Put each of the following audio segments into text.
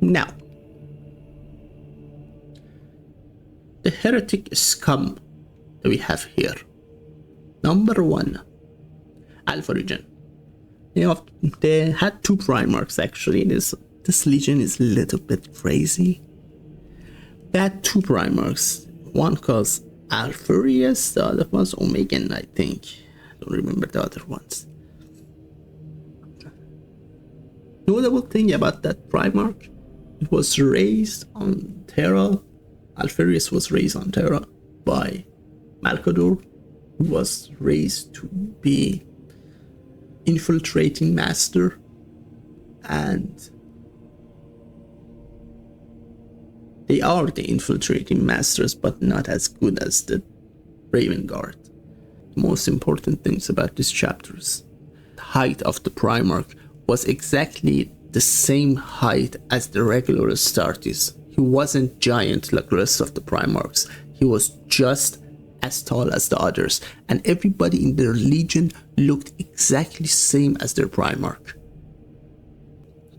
Now, the heretic scum that we have here. Number 1, Alpha Legion. They had 2 Primarchs actually. This Legion is a little bit crazy. They had 2 Primarchs. One calls Alfurius, the other one's Omegan, I think. I don't remember the other ones. Notable thing about that Primarch, it was raised on Terra. Alfurius was raised on Terra by Malcador, who was raised to be infiltrating master, and they are the infiltrating masters, but not as good as the Raven Guard. The most important things about this chapters: the height of the Primarch was exactly the same height as the regular Astartes. He wasn't giant like the rest of the Primarchs. He was just as tall as the others, and everybody in their legion looked exactly same as their Primarch.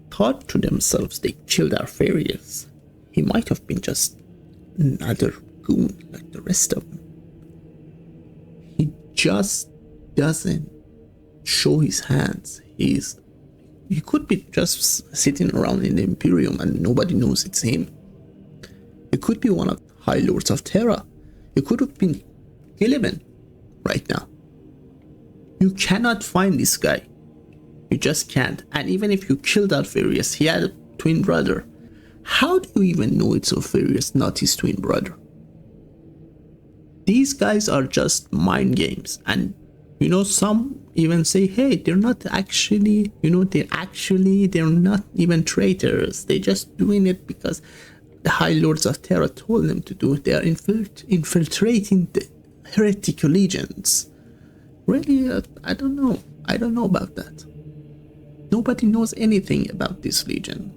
Thought to themselves they killed Alfarius. He might have been just another goon like the rest of them. He just doesn't show his hands. He could be just sitting around in the Imperium and nobody knows it's him. He could be one of the High Lords of Terra. He could have been Gilliman right now. You cannot find this guy. You just can't. And even if you killed Alfarius, he had a twin brother. How do you even know it's Alfarius, not his twin brother? These guys are just mind games. And some even say, hey, they're not actually, they're not even traitors. They're just doing it because the High Lords of Terra told them to do it. They are infiltrating the heretical legions. Really, I don't know. I don't know about that. Nobody knows anything about this legion.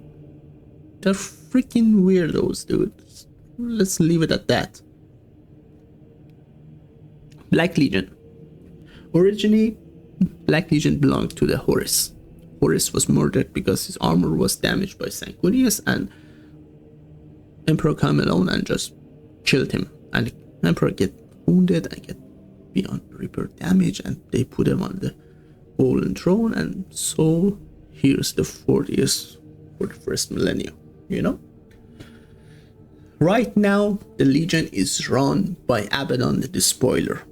They're freaking weirdos, dude. Let's leave it at that. Black Legion. Originally, Black Legion belonged to the Horus. Horus was murdered because his armor was damaged by Sanguinius, and Emperor came alone and just killed him. And Emperor get wounded and get beyond repair damage, and they put him on the golden throne, and so here's the 40 years for the first millennium, Right now, the Legion is run by Abaddon the Despoiler.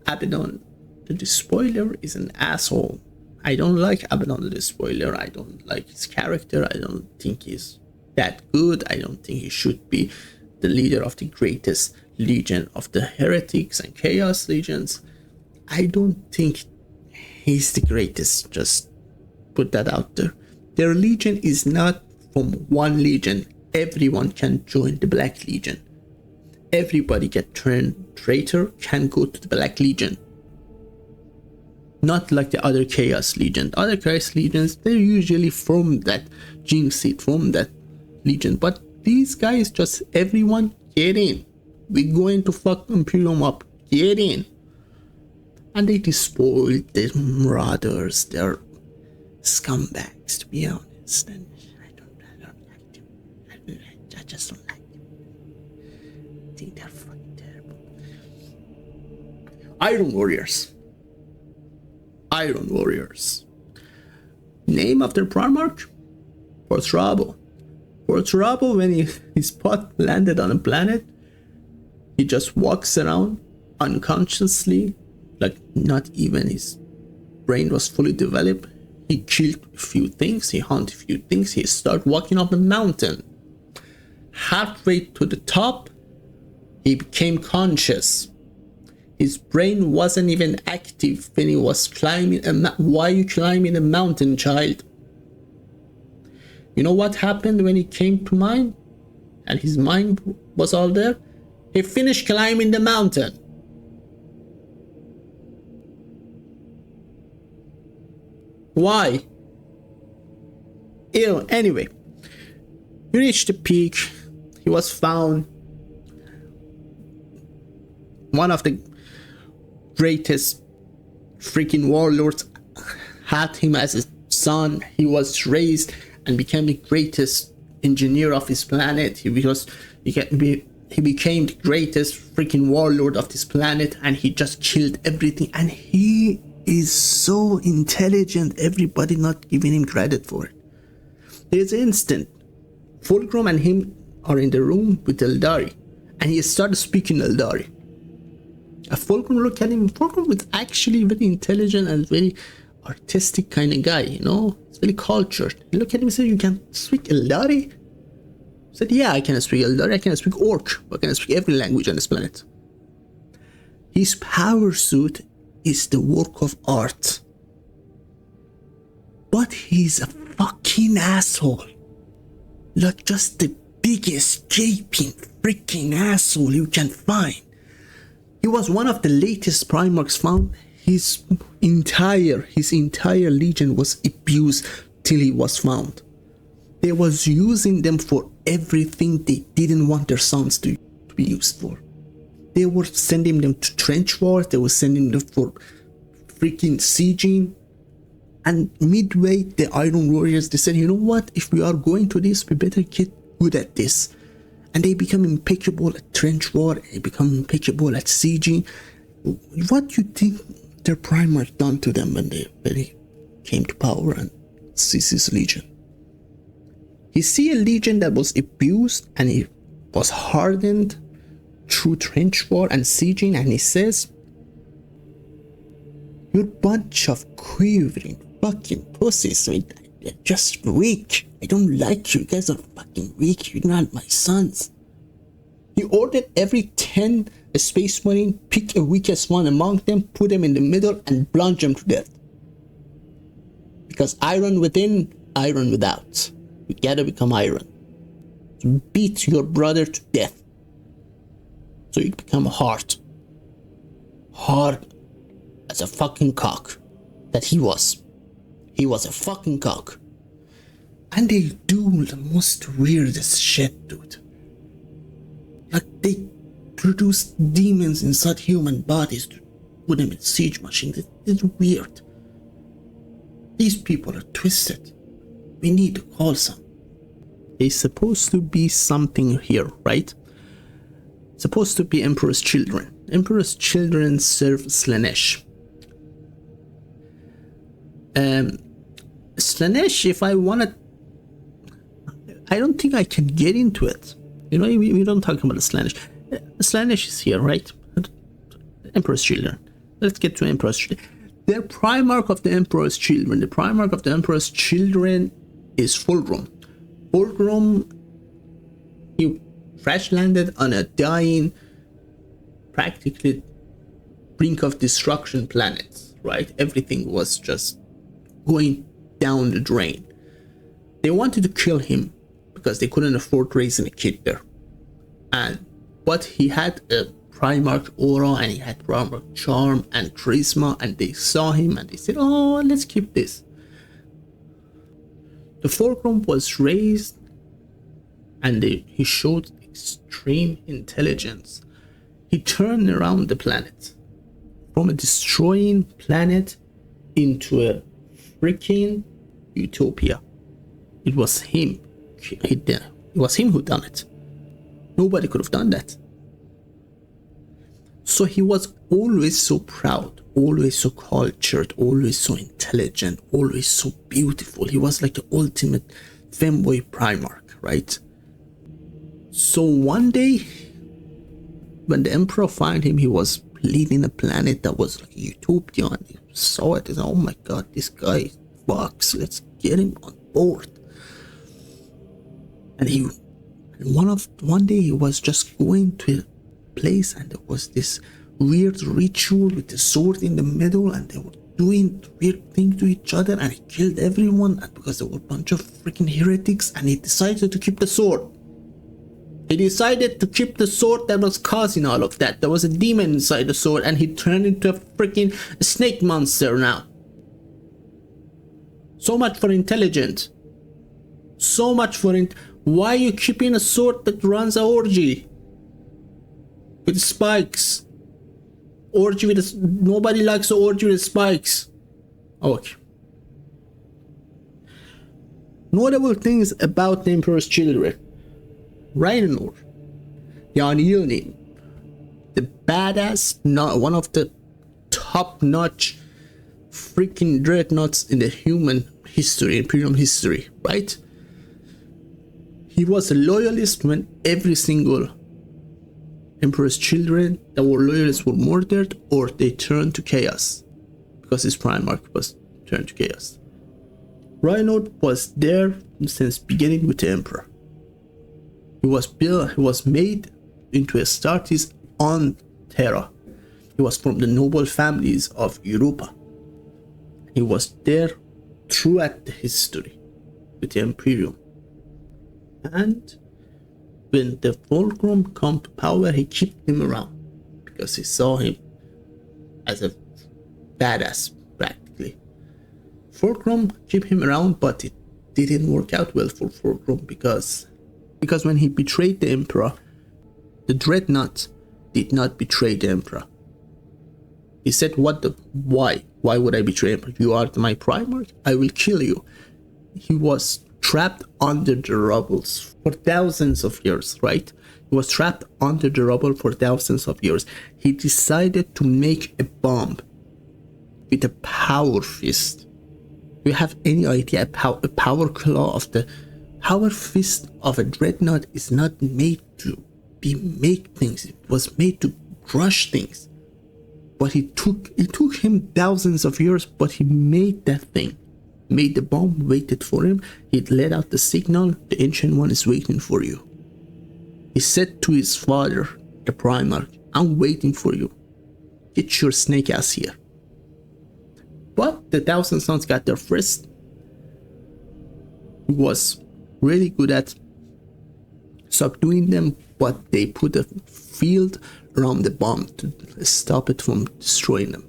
Abaddon the Despoiler is an asshole. I don't like Abaddon the Despoiler. I don't like his character. I don't think he's that good. I don't think he should be the leader of the greatest legion of the heretics and chaos legions. I don't think he's the greatest. Just put that out there. Their legion is not from one legion. Everyone can join the Black Legion. Everybody get turned traitor can go to the Black Legion. Not like the other Chaos Legion. Other Chaos Legions, they usually from that gene seed, from that legion. But these guys, just everyone get in. We're going to fuck Imperium up. Get in. And they despoiled the marauders. They're scumbags, to be honest. And I don't like them. I just don't like them. I think they're fucking terrible. Iron Warriors. Iron Warriors. Name of their Primarch? Portrabo. Portrabo, when his pot landed on a planet, he just walks around unconsciously, like not even his brain was fully developed. He killed a few things, he hunted a few things, he started walking up a mountain. Halfway to the top, he became conscious. His brain wasn't even active when he was climbing why are you climbing a mountain, child? You know what happened when he came to mind? And his mind was all there? He finished climbing the mountain. Why? Anyway, he reached the peak. He was found. One of the greatest freaking warlords had him as a son. He was raised and became the greatest engineer of his planet. He became the greatest freaking warlord of this planet, and he just killed everything. And he is so intelligent, everybody not giving him credit for it. There's an instant, Fulcrum and him are in the room with Eldari, and he started speaking Eldari. Fulcrum looked at him. Fulcrum was actually very intelligent and very artistic kind of guy, you know? It's very cultured. He looked at him and said, "You can speak Eldari?" I said, "Yeah, I can speak Eldari, I can speak Orc, I can speak every language on this planet." His power suit is the work of art. But he's a fucking asshole. Like just the biggest gaping freaking asshole you can find. He was one of the latest Primarchs found. His entire legion was abused till he was found. They was using them for everything they didn't want their sons to be used for. They were sending them to trench wars, they were sending them for freaking sieging. And midway, the Iron Warriors, they said, "You know what, if we are going to this, we better get good at this." And they become impeccable at trench war, they become impeccable at sieging. What do you think their Primarch done to them when they came to power and seized his legion? He see a legion that was abused and he was hardened through trench war and sieging, and he says, "You're a bunch of quivering fucking pussies. You're just weak. I don't like you. You guys are fucking weak. You're not my sons." He ordered every 10 Space Marine, pick a weakest one among them, put them in the middle, and plunge them to death. Because iron within, iron without. You gotta become iron. So beat your brother to death. So you become hard. Hard as a fucking cock. That he was. He was a fucking cock. And they do the most weirdest shit, dude. Like they produce demons inside human bodies to put them in siege machines. It's weird. These people are twisted. We need to call some. There's supposed to be something here, right? Supposed to be Emperor's children. Emperor's children serve Slaanesh. Slaanesh, if I wanna, I don't think I can get into it. You know, we don't talk about Slaanesh. Slaanesh is here, right? Emperor's children. Let's get to Emperor's children. The Primarch of the Emperor's children. The Primarch of the Emperor's children is Fulcrum. Fulcrum, he crash landed on a dying, practically brink of destruction planet, right? Everything was just going down the drain. They wanted to kill him because they couldn't afford raising a kid there. But he had a Primarch aura and he had Primarch charm and charisma, and they saw him and they said, "Oh, let's keep this." The Fulcrum was raised and he showed extreme intelligence. He turned around the planet from a destroying planet into a freaking utopia. It was him. It was him who done it. Nobody could have done that. So he was always so proud, always so cultured, always so intelligent, always so beautiful. He was like the ultimate femboy Primarch, right? So one day, when the Emperor found him, he was leading a planet that was like a utopia, and he saw it and said, "Oh my god, this guy fucks, let's get him on board." And one day he was just going to a place and there was this weird ritual with the sword in the middle, and they were doing weird things to each other, and he killed everyone because there were a bunch of freaking heretics, and he decided to keep the sword. He decided to keep the sword that was causing all of that. There was a demon inside the sword and he turned into a freaking snake monster now. So much for intelligent. So much for why are you keeping a sword that runs an orgy? With spikes. Orgy with nobody likes an orgy with spikes. Okay. Notable things about the Emperor's children. Rhino, the unyielding, the badass, not one of the top-notch freaking dreadnoughts in the human history, Imperium history, right? He was a loyalist when every single Emperor's children that were loyalists were murdered or they turned to chaos because his Primarch was turned to chaos. Rhino was there since beginning with the Emperor. He was made into Astartes on Terra. He was from the noble families of Europa. He was there throughout the history with the Imperium. And when the Fulcrum come to power, he kept him around because he saw him as a badass practically. Fulcrum kept him around, but it didn't work out well for Fulcrum because when he betrayed the Emperor, the Dreadnought did not betray the Emperor. He said, why? Why would I betray him? You are my Primarch, I will kill you. He was trapped under the rubbles for thousands of years, right? He was trapped under the rubble for thousands of years. He decided to make a bomb with a power fist. Do you have any idea a power claw of the power fist of a dreadnought is not made to make things. It was made to crush things. But it took him thousands of years, but he made that thing. Made the bomb, waited for him. He let out the signal, the Ancient One is waiting for you. He said to his father, the Primarch, I'm waiting for you. Get your snake ass here. But the Thousand Sons got there first. He was really good at subduing them, but they put a field around the bomb to stop it from destroying them.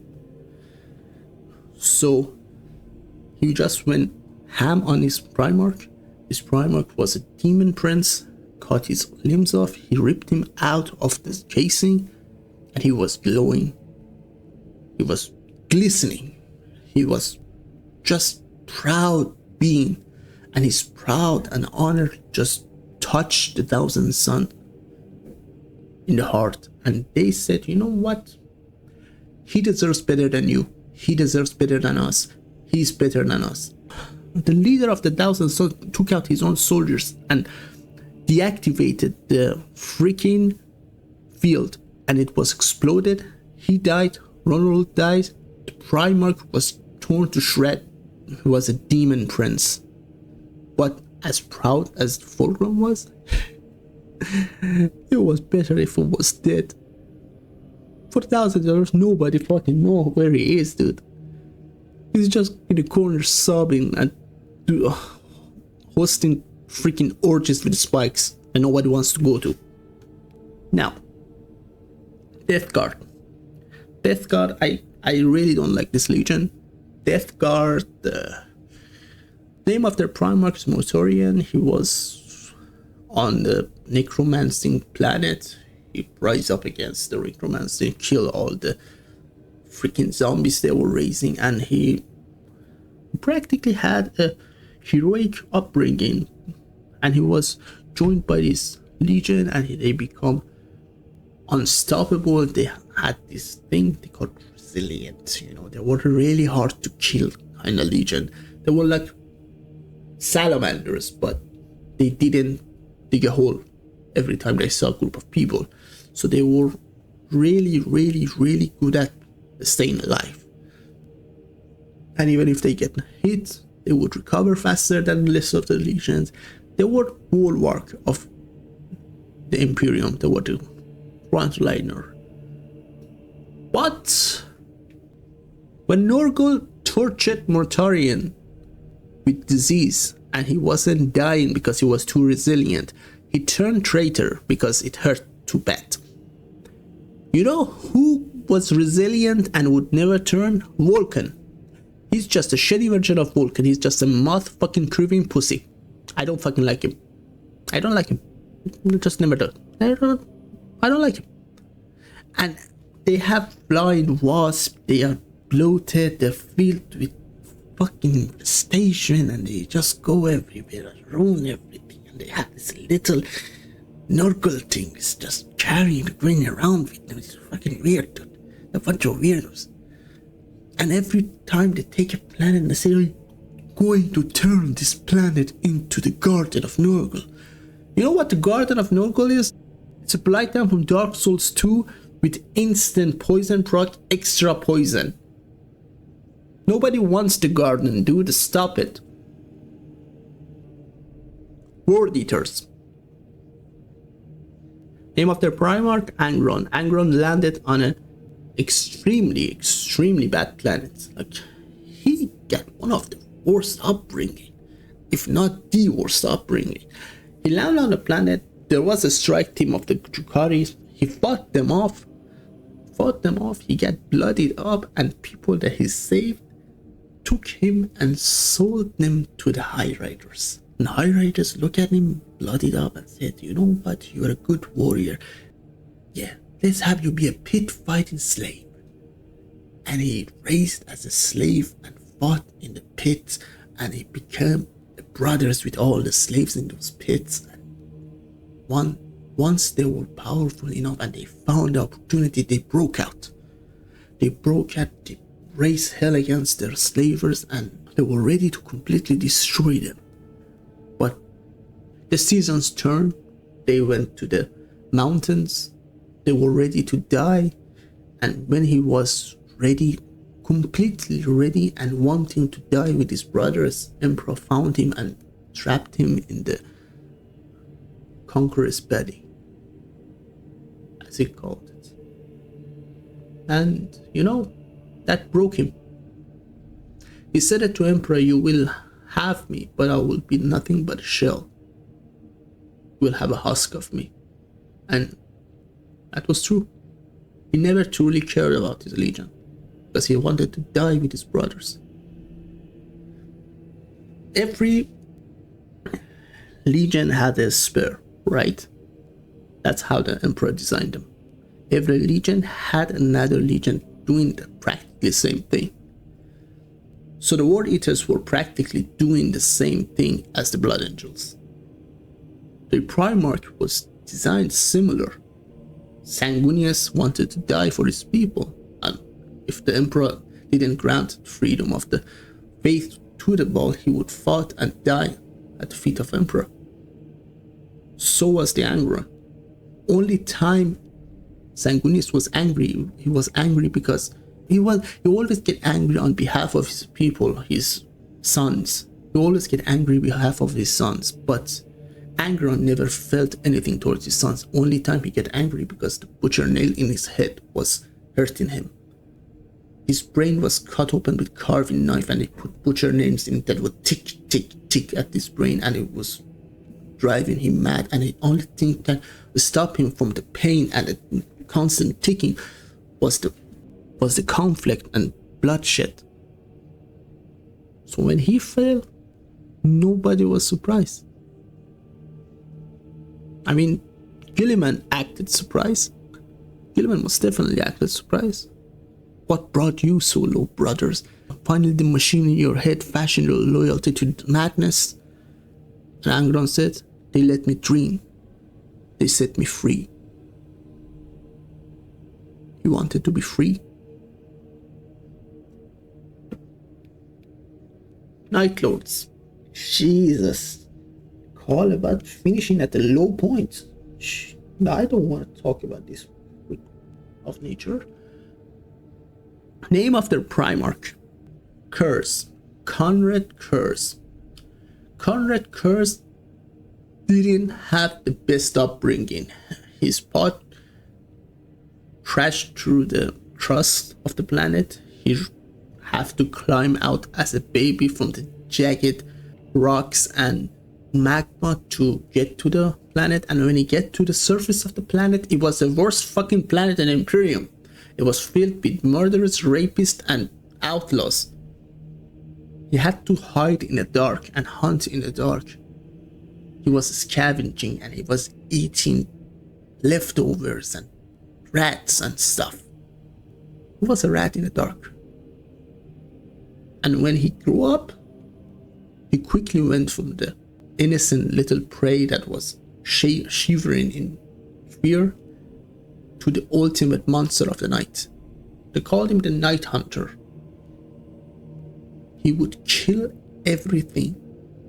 So he just went ham on his Primarch. His Primarch was a demon prince, cut his limbs off, he ripped him out of the casing, and he was glowing. He was glistening. He was just proud being, and his proud and honor just touched the Thousand Son in the heart. And they said, you know what? He deserves better than you. He deserves better than us. He's better than us. The leader of the Thousand Sons took out his own soldiers and deactivated the freaking field, and it was exploded. He died. Ronald died. The Primarch was torn to shreds. He was a demon prince. But as proud as Fulcrum was, it was better if he was dead. For thousands of years, nobody fucking know where he is, dude. He's just in the corner sobbing and hosting freaking orgies with spikes and nobody wants to go to. Now, Death Guard. Death Guard, I really don't like this legion. Death Guard, the name of their Primarch is Mortorian. He was on the necromancing planet. He rise up against the necromancy, kill all the freaking zombies they were raising, and he practically had a heroic upbringing, and he was joined by this legion and they become unstoppable. They had this thing they called resilient, you know. They were really hard to kill kind of legion. They were like salamanders, but they didn't dig a hole every time they saw a group of people. So they were really good at staying alive. And even if they get hit, they would recover faster than the rest of the legions. They were bulwark of the Imperium. They were the frontliner. But when Norgol tortured Mortarion with disease and he wasn't dying because he was too resilient, he turned traitor because it hurt too bad. You know who was resilient and would never turn? Vulcan. He's just a shitty version of Vulcan. He's just a motherfucking proving pussy. I don't fucking like him. I don't like him. Just never do. I don't like him. And they have flying wasps. They are bloated. They're filled with fucking station and they just go everywhere and ruin everything. And they have this little Nurgle thing, it's just going around with them. It's fucking weird, dude. A bunch of weirdos. And every time they take a planet, they say, we're going to turn this planet into the Garden of Nurgle. You know what the Garden of Nurgle is? It's a blight town from Dark Souls 2 with instant poison proc, extra poison. Nobody wants the garden, dude. Stop it. World Eaters. Name of their Primarch, Angron. Angron landed on an extremely bad planet. Like, he got one of the worst upbringing, if not the worst upbringing. He landed on a planet. There was a strike team of the Drukhari. He fought them off. He got bloodied up, and people that he saved took him and sold them to the High Riders. And High Riders look at him bloodied up and said, you know what, you're a good warrior. Yeah, let's have you be a pit fighting slave. And he raised as a slave and fought in the pits, and he became brothers with all the slaves in those pits. Once they were powerful enough and they found the opportunity, they broke out. They raised hell against their slavers, and they were ready to completely destroy them. But the seasons turned. They went to the mountains. They were ready to die. And when he was ready, completely ready and wanting to die with his brothers, Emperor found him and trapped him in the Conqueror's belly, as he called it. And, you know, that broke him. He said it to Emperor, you will have me, but I will be nothing but a shell. You will have a husk of me. And that was true. He never truly cared about his legion, because he wanted to die with his brothers. Every legion had a spear, right? That's how the Emperor designed them. Every legion had another legion doing the practically same thing. So the World Eaters were practically doing the same thing as the Blood Angels. The Primarch was designed similar. Sanguinius wanted to die for his people, and if the Emperor didn't grant freedom of the faith to the ball, he would fight and die at the feet of Emperor. So was the Angron. Only time Sanguinius was angry, he was angry because he always get angry on behalf of his people, his sons. He always get angry on behalf of his sons, but Angron never felt anything towards his sons. Only time he get angry because the butcher nail in his head was hurting him. His brain was cut open with carving knife, and they put butcher nails in it that would tick, tick, tick at his brain, and it was driving him mad. And the only thing that would stop him from the pain and the constant ticking was the conflict and bloodshed. So when he fell, nobody was surprised. I mean, Gilliman acted surprised. Gilliman most definitely acted surprised. What brought you so low, brothers? Finally, the machine in your head fashioned your loyalty to madness. And Angron said, they let me dream. They set me free. You wanted to be free? Night Lords. Jesus. Call about finishing at a low point. No, I don't want to talk about this of nature. Name of their Primarch. Curse. Conrad Curse. Conrad Curse didn't have the best upbringing. His pot crashed through the crust of the planet. He had to climb out as a baby from the jagged rocks and magma to get to the planet. And when he get to the surface of the planet, it was the worst fucking planet in Imperium. It was filled with murderers, rapists, and outlaws. He had to hide in the dark and hunt in the dark. He was scavenging and he was eating leftovers and rats and stuff. He was a rat in the dark. And when he grew up, he quickly went from the innocent little prey that was shivering in fear to the ultimate monster of the night. They called him the Night Hunter. He would kill everything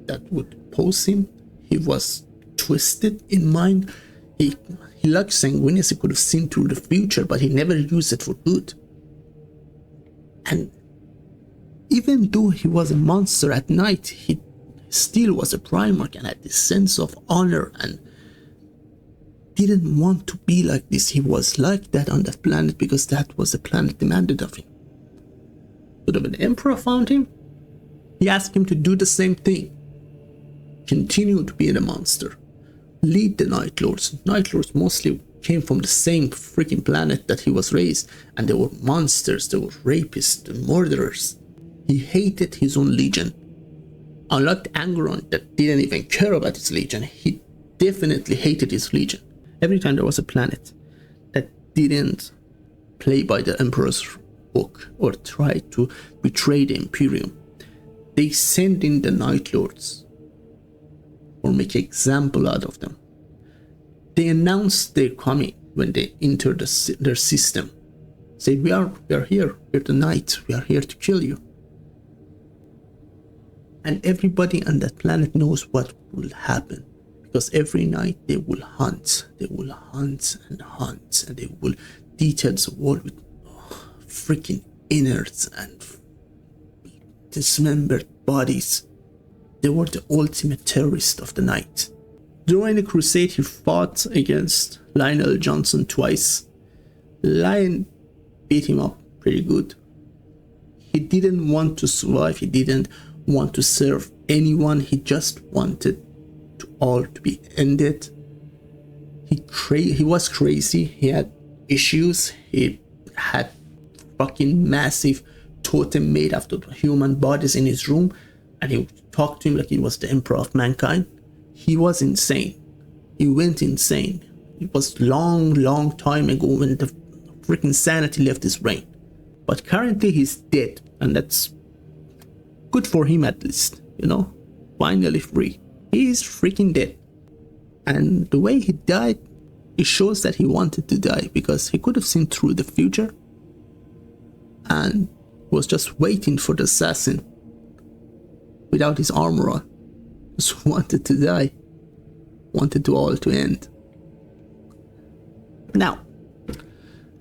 that would oppose him. He was twisted in mind. He lacked sanguineness. He could have seen through the future, but he never used it for good. And even though he was a monster at night, he still was a Primarch and had this sense of honor and didn't want to be like this. He was like that on that planet because that was the planet demanded of him. So when the Emperor found him, he asked him to do the same thing. Continue to be the monster. Lead the Night Lords. Night Lords mostly came from the same freaking planet that he was raised, and they were monsters, they were rapists, and murderers. He hated his own legion. Unlike Angron that didn't even care about his legion, he definitely hated his legion. Every time there was a planet that didn't play by the Emperor's book or tried to betray the Imperium, they sent in the Night Lords or make an example out of them. They announced their coming when they entered their system. Say, we are here, we're the Night, we are here to kill you. And everybody on that planet knows what will happen. Because every night they will hunt and hunt, and they will detail the world with freaking innards and dismembered bodies. They were the ultimate terrorists of the night. During the crusade, he fought against Lionel Johnson twice. Lion beat him up pretty good. He didn't want to survive, he didn't want to serve anyone, he just wanted all to be ended. He was crazy, he had issues, he had fucking massive totem made after human bodies in his room, and he talked to him like he was the emperor of mankind. He was insane. He went insane. It was long time ago when the freaking sanity left his brain. But currently he's dead, and that's good for him at least, you know, finally free. He's freaking dead. And the way he died, it shows that he wanted to die, because he could have seen through the future and was just waiting for the assassin without his armor on. Just wanted to die. Wanted to all to end. Now,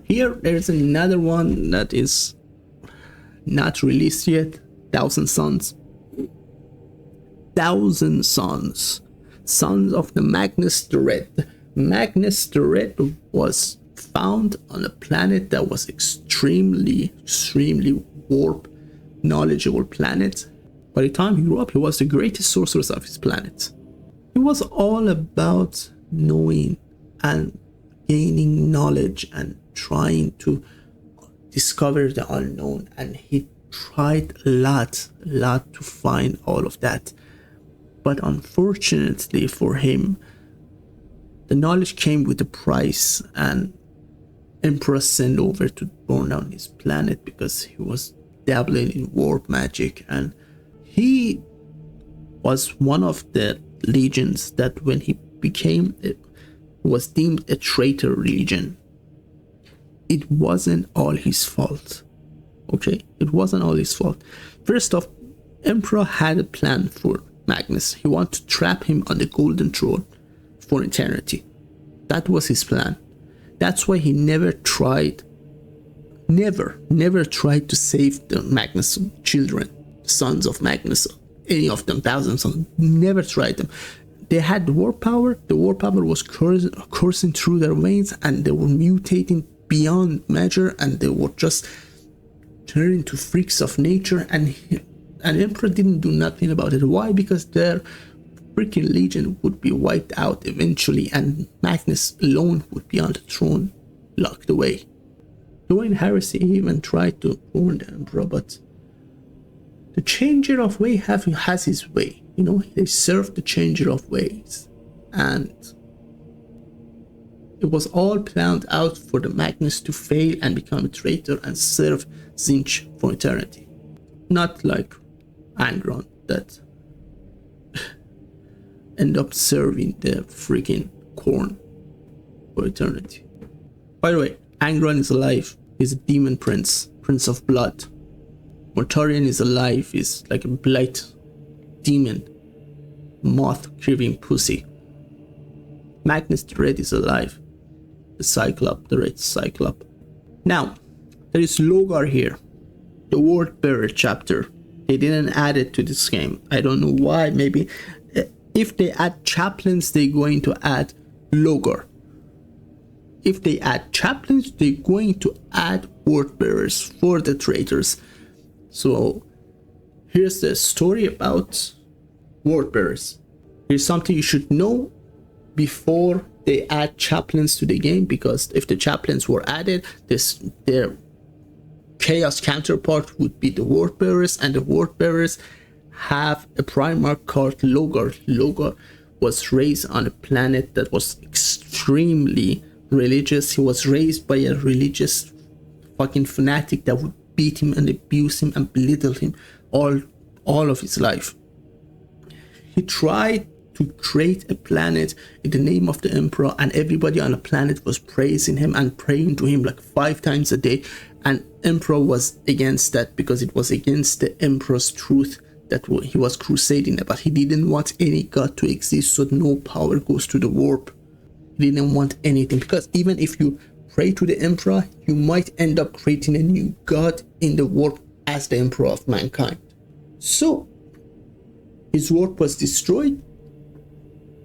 here there's another one that is not released yet. 1,000 Suns. 1,000 Suns. Sons of the Magnus the Red. Magnus the Red was found on a planet that was extremely warp knowledgeable planet. By the time he grew up, he was the greatest sorcerer of his planet. It was all about knowing and gaining knowledge and trying to discover the unknown, and he tried a lot to find all of that. But unfortunately for him, the knowledge came with a price, and Emperor sent over to burn down his planet because he was dabbling in warp magic, and he was one of the legions that when he became was deemed a traitor legion. It wasn't all his fault. Okay, it wasn't all his fault. First off, Emperor had a plan for Magnus. He wanted to trap him on the golden throne for eternity. That was his plan. That's why he never tried to save the Magnus children, sons of Magnus, any of them, 1,000 sons. Never tried them. They had the war power. The war power was coursing through their veins, and they were mutating beyond measure, and they were just turning to freaks of nature, and Emperor didn't do nothing about it. Why? Because their freaking legion would be wiped out eventually, and Magnus alone would be on the throne, locked away. During heresy, he even tried to warn the Emperor, but the changer of way has his way. You know, they served the changer of ways, and it was all planned out for the Magnus to fail and become a traitor and serve Tzeentch for eternity. Not like Angron that end up serving the freaking corn for eternity. By the way, Angron is alive. He's a demon prince, prince of blood. Mortarion is alive. He's like a blight demon, moth-craving pussy. Magnus the Red is alive. The Cyclop, the Red Cyclop. Now, there is Logar here. The Word Bearer chapter. They didn't add it to this game. I don't know why. Maybe if they add chaplains, they're going to add Logar. If they add chaplains, they're going to add Word Bearers for the traitors. So here's the story about Word Bearers. Here's something you should know before they add chaplains to the game, because if the chaplains were added, their chaos counterpart would be the Word Bearers, and the Word Bearers have a Primarch called Logar. Logar was raised on a planet that was extremely religious. He was raised by a religious fucking fanatic that would beat him and abuse him and belittle him all of his life. He tried to create a planet in the name of the Emperor, and everybody on the planet was praising him and praying to him like 5 times a day, and Emperor was against that because it was against the Emperor's truth that he was crusading about. He didn't want any god to exist, so no power goes to the warp. He didn't want anything, because even if you pray to the Emperor, you might end up creating a new god in the warp as the Emperor of mankind. So his warp was destroyed.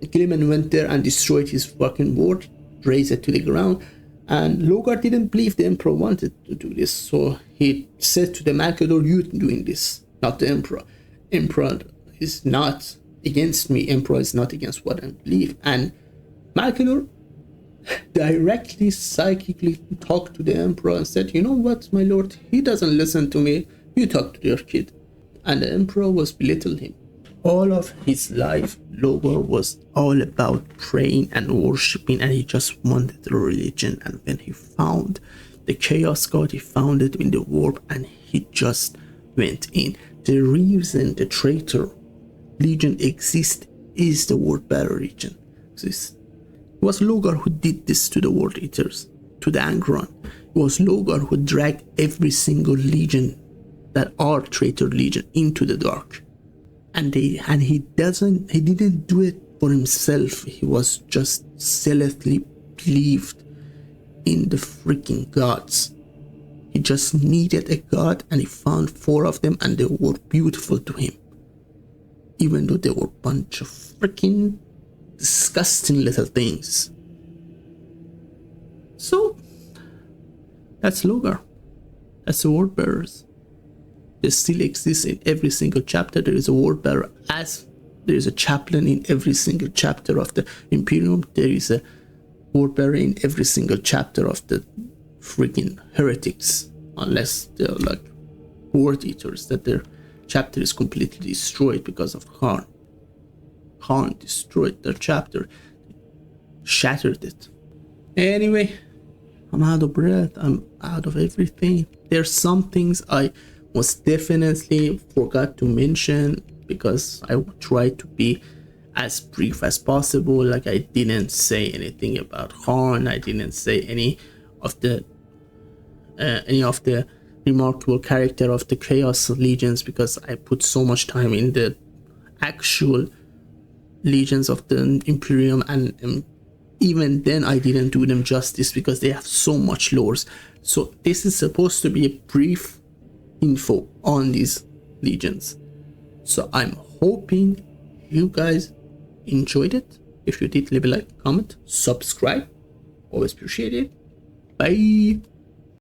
Gilliman went there and destroyed his fucking warp, razed it to the ground, and Logar didn't believe the Emperor wanted to do this, so he said to the Malcador, "You're doing this, not the Emperor. Emperor is not against me. Emperor is not against what I believe." And Malcador directly psychically talked to the Emperor and said, "You know what, my lord, he doesn't listen to me. You talk to your kid." And the Emperor was belittling him. All of his life, Logar was all about praying and worshipping, and he just wanted a religion. And when he found the Chaos God, he found it in the warp, and he just went in. The reason the Traitor Legion exists is the Word Bearer Legion exists. It was Logar who did this to the World Eaters, to the Angron. It was Logar who dragged every single legion that are Traitor Legion into the dark. And he didn't do it for himself. He was just zealously believed in the freaking gods. He just needed a god, and he found 4 of them, and they were beautiful to him, even though they were a bunch of freaking disgusting little things. So that's Logar. That's the Word Bearers. They still exist in every single chapter. There is a Word Bearer, as there is a chaplain in every single chapter of the Imperium. There is a Word Bearer in every single chapter of the freaking heretics, unless they're like Word Eaters, that their chapter is completely destroyed because of Kharn. Kharn destroyed their chapter, shattered it. Anyway, I'm out of breath. I'm out of everything. There's some things I most definitely forgot to mention because I tried to be as brief as possible. Like, I didn't say anything about Kharn. I didn't say any of the remarkable character of the Chaos Legions, because I put so much time in the actual legions of the Imperium, and even then I didn't do them justice because they have so much lore. So this is supposed to be a brief info on these legions. So I'm hoping you guys enjoyed it. If you did, leave a like, comment, subscribe. Always appreciate it. Bye.